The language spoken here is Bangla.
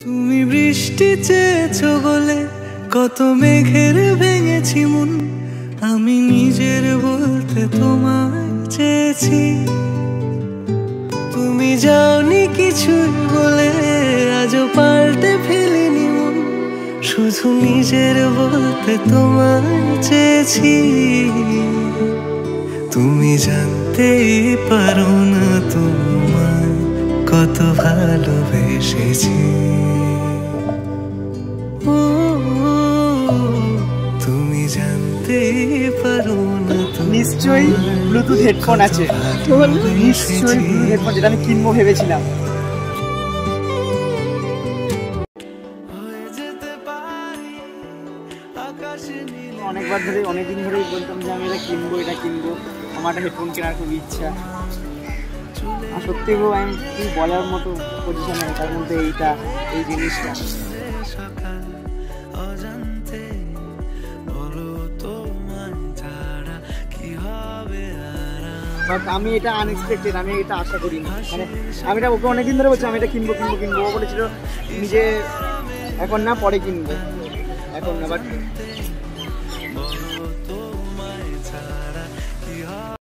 তুমি বৃষ্টি চেয়েছো বলে কত মেঘের ভেঙেছি মন, আমি নিজের বলতে তোমায় চেয়েছি। তুমি যাওনি কিছুই বলে আজও পাল্টে ফেলিনি মন, শুধু নিজের বলতে তোমায় চেয়েছি। তুমি জানতেই পারো না তোমায় কত ভালোবেসেছি। তুমি জানতেই পারো না নিশ্চয়ই ব্লুটুথ হেডফোন আছে, নিশ্চয়ই ব্লুটুথ হেডফোন যেটা আমি কিনবো ভেবেছিলাম। অনেকবার ধরে অনেকদিন ধরেই বলতাম যে আমি এটা কিনবো আমার একটা হেডফোন কেনার খুব ইচ্ছা। আর সত্যি গো আমি কি বলার মতো পজিশনে, তার মধ্যে এই জিনিসটা আমি এটা আনএক্সপেক্টেড, আমি এটা আশা করিনি। মানে আমি এটা ওকে অনেকদিন ধরে বলছি আমি এটা কিনবো। ও বলেছিল নিজে এখন না পরে কিনবো, এখন না। বাট